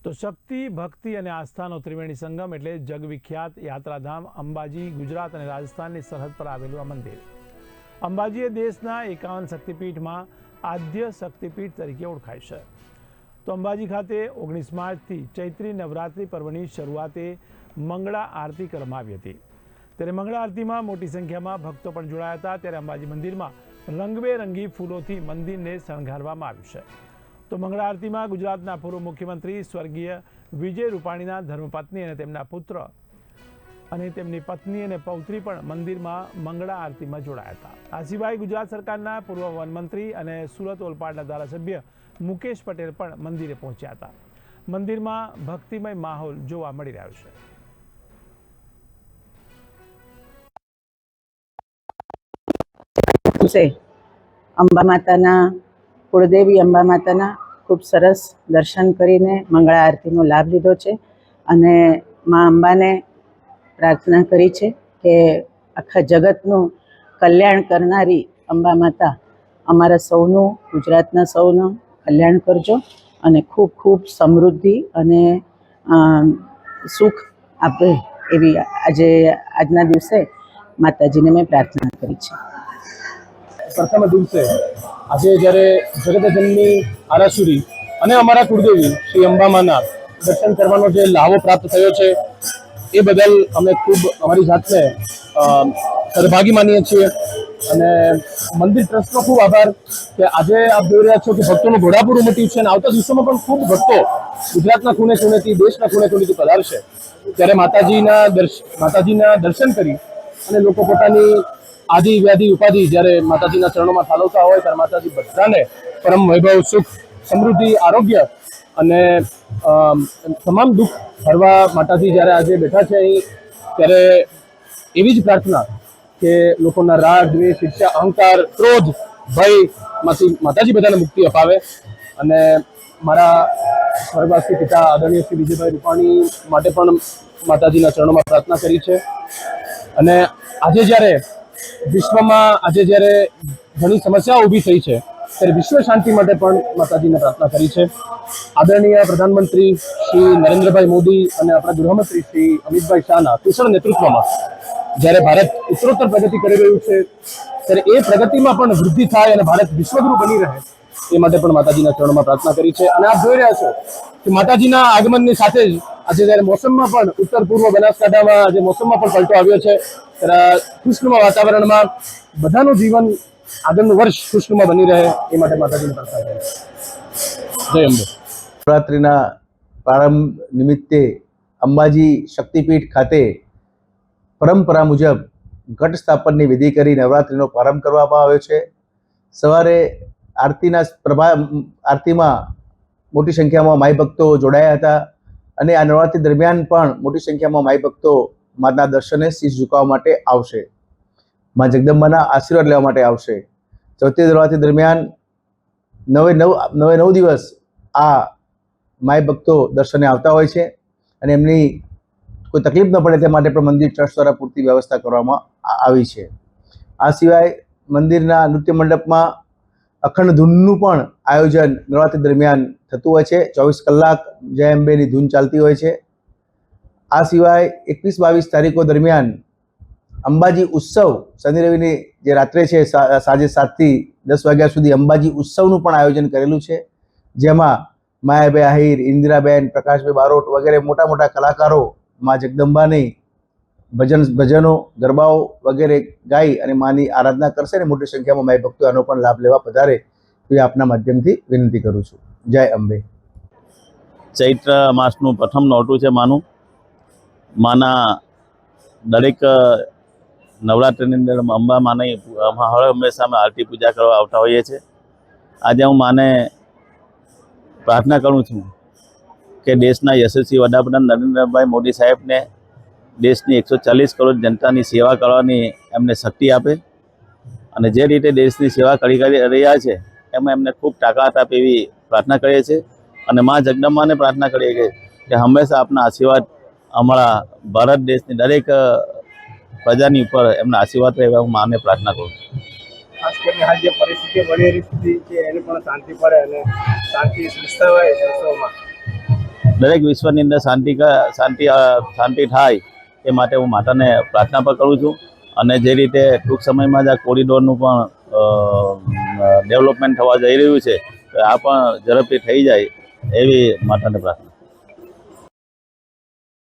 તો શક્તિ, ભક્તિ અને આસ્થાનો ત્રિવેણી સંગમ એટલે જગવિખ્યાત યાત્રાધામ અંબાજી ગુજરાત અને રાજસ્થાનની સરહદ પર આવેલું આ મંદિર. અંબાજી એ દેશના 51 શક્તિપીઠમાં આદ્ય શક્તિપીઠ તરીકે ઓળખાય છે. તો અંબાજી ખાતે 19 માર્ચથી ચૈત્રી નવરાત્રિ પર્વની શરૂઆતે મંગળા આરતી કરવામાં આવી હતી. ત્યારે મંગળા આરતીમાં મોટી સંખ્યામાં ભક્તો પણ જોડાયા હતા. ત્યારે અંબાજી મંદિરમાં રંગબેરંગી ફૂલોથી મંદિરને શણગારવામાં આવ્યું છે. તો મંગળા આરતીમાં ગુજરાતના પૂર્વ મુખ્યમંત્રી સ્વર્ગીય વિજય રૂપાણીના ધર્મપત્ની અને તેમના પુત્ર અને તેમની પત્ની અને પૌત્રી પણ મંદિરમાં મંગળા આરતીમાં જોડાયા હતા. આ સિવાય ગુજરાત સરકારના પૂર્વ વનમંત્રી અને સુરત ઓલપાડના ધારાસભ્ય મુકેશ પટેલ પણ મંદિરે પહોંચ્યા હતા. મંદિરમાં ભક્તિમય માહોલ જોવા મળી રહ્યો છે. અંબા માતાના કુળદેવી અંબા માતાના ખૂબ સરસ દર્શન કરીને મંગળા આરતીનો લાભ લીધો છે અને મા અંબાને પ્રાર્થના કરી છે કે આખા જગતનું કલ્યાણ કરનારી અંબા માતા અમારા સૌનું, ગુજરાતના સૌનું કલ્યાણ કરજો અને ખૂબ ખૂબ સમૃદ્ધિ અને સુખ આપે એવી આજના દિવસે માતાજીને મેં પ્રાર્થના કરી છે. પ્રથમ દિવસે આજે જ્યારે જગતજનની આરાસુરી અને અમારા કુળદેવી શ્રી અંબામાના દર્શન કરવાનો જે લાભો પ્રાપ્ત થયો છે એ બદલ અમે ખૂબ અમારી જાતને સદભાગી માનીએ છીએ અને મંદિર ટ્રસ્ટનો ખૂબ આભાર કે આજે આપ જોઈ રહ્યા છો કે ભક્તોનું ઘોડાપુર ઉમટ્યું છે અને આવતા દિવસોમાં પણ ખૂબ ભક્તો ગુજરાતના ખૂણે ખૂણેથી, દેશના ખૂણે ખૂણેથી પધારશે. ત્યારે માતાજીના દર્શન કરી અને લોકો પોતાની આદિ વ્યાધિ ઉપાધિ જ્યારે માતાજીના ચરણોમાં ઠાલવતા હોય ત્યારે માતાજી બધાને પરમ વૈભવ, સુખ, સમૃદ્ધિ, આરોગ્ય અને તમામ દુઃખ હરવા માતાજી જ્યારે આજે બેઠા છે અહીં, ત્યારે એવી જ પ્રાર્થના કે લોકોના રાગ, દ્વેષ, ઈર્ષ્યા, અહંકાર, ક્રોધ, ભયમાંથી માતાજી બધાને મુક્તિ અપાવે. અને મારા સ્વર્ગવાસી પિતા આદરણીય શ્રી વિજયભાઈ રૂપાણી માટે પણ માતાજીના ચરણોમાં પ્રાર્થના કરી છે. અને આજે જ્યારે વિશ્વમાં ઘણી સમસ્યાઓ ઊભી થઈ છે ત્યારે વિશ્વ શાંતિ માટે પણ માતાજીને પ્રાર્થના કરી છે. આદરણીય પ્રધાનમંત્રી શ્રી નરેન્દ્રભાઈ મોદી અને આપણા ગૃહમંત્રી શ્રી અમિતભાઈ શાહના કુશળ નેતૃત્વમાં જ્યારે ભારત ઉત્તરોત્તર પ્રગતિ કરી રહ્યું છે ત્યારે એ પ્રગતિમાં પણ વૃદ્ધિ થાય અને ભારત વિશ્વગુરુ બની રહે એ માટે પણ માતાજીના ચરણોમાં પ્રાર્થના કરી છે. અને આપ જોઈ રહ્યા છો કે માતાજીના આગમનની સાથે જ આજે જ્યારે મોસમમાં પણ ઉત્તર પૂર્વ બનાસકાંઠામાં આજે મોસમમાં પણ પલટો આવ્યો છે ત્યારે ખુશનુમા વાતાવરણમાં બધાનું જીવન આગળનું વર્ષ ખુશનુમા બની રહે એ માટે માતાજીને પ્રાર્થના કરી. જય અંબે. નવરાત્રિના પ્રારંભ નિમિત્તે અંબાજી શક્તિપીઠ ખાતે પરંપરા મુજબ ઘટ સ્થાપનની વિધિ કરી નવરાત્રિનો પ્રારંભ કરવામાં આવ્યો છે. સવારે આરતીમાં મોટી સંખ્યામાં માઈ ભક્તો જોડાયા હતા અને આ નવરાત્રિ દરમિયાન પણ મોટી સંખ્યામાં માઈ ભક્તો માના દર્શને શીશ ઝુકાવવા માટે આવશે. મા જગદંબાના આશીર્વાદ લેવા માટે આવશે. ચૌથી નવરાત્રિ દરમિયાન 9 દિવસ આ માઈ ભક્તો દર્શને આવતા હોય છે અને એમની કોઈ તકલીફ ન પડે તે માટે પણ મંદિર ટ્રસ્ટ દ્વારા પૂરતી વ્યવસ્થા કરવામાં આવી છે. આ સિવાય મંદિરના નૃત્ય મંડપમાં અખંડ ધૂનનું પણ આયોજન નવરાત્રિ દરમિયાન થતું હોય છે. 24 કલાક જય અંબેની ધૂન ચાલતી હોય છે. આ સિવાય 21-22 તારીખો દરમિયાન અંબાજી ઉત્સવ શનિ રવિની જે રાત્રે છે સાંજે 7 થી 10 વાગ્યા સુધી અંબાજી ઉત્સવનું પણ આયોજન કરેલું છે, જેમાં માયાભાઈ આહિર, ઇન્દિરાબેન, પ્રકાશભાઈ બારોટ વગેરે મોટા મોટા કલાકારો મા જગદંબાની ભજનો, ગરબાઓ વગેરે ગાઈ અને માની આરાધના કરશે અને મોટી સંખ્યામાં માઈ ભક્તો આનો પણ લાભ લેવા પધારે એ આપના માધ્યમથી વિનંતી કરું છું. જય અંબે. ચૈત્ર માસનું પ્રથમ નોરતું છે માનું. માના દરેક નવરાત્રિની અંદર અંબા માની હર હંમેશા અમે આરતી પૂજા કરવા આવતા હોઈએ છીએ. આજે હું માને પ્રાર્થના કરું છું કે દેશના યશસ્વી વડાપ્રધાન નરેન્દ્રભાઈ મોદી સાહેબને દેશની 140 કરોડ જનતાની સેવા કરવાની એમને શક્તિ આપે અને જે રીતે દેશની સેવા કરી રહ્યા છે એમાં એમને ખૂબ તાકાત આપે એવી પ્રાર્થના કરીએ છીએ. અને મા જગદંબાને પ્રાર્થના કરીએ કે હંમેશા આપના આશીર્વાદ અમારા ભારત દેશની દરેક પ્રજાની ઉપર એમના આશીર્વાદ રહે એવા હું માને પ્રાર્થના કરું છું. ખાસ કરીને હાલ જે પરિસ્થિતિ બની રહી છે એને પણ શાંતિ પડે અને શાંતિ વિસ્તારવાય દેશોમાં. દરેક વિશ્વની અંદર શાંતિ થાય એ માટે હું માતાને પ્રાર્થના પણ કરું છું. અને જે રીતે ટૂંક સમયમાં જ આ કોરિડોરનું પણ ડેવલપમેન્ટ થવા જઈ રહ્યું છે, આ પણ ઝડપથી થઈ જાય એવી માતાને પ્રાર્થના.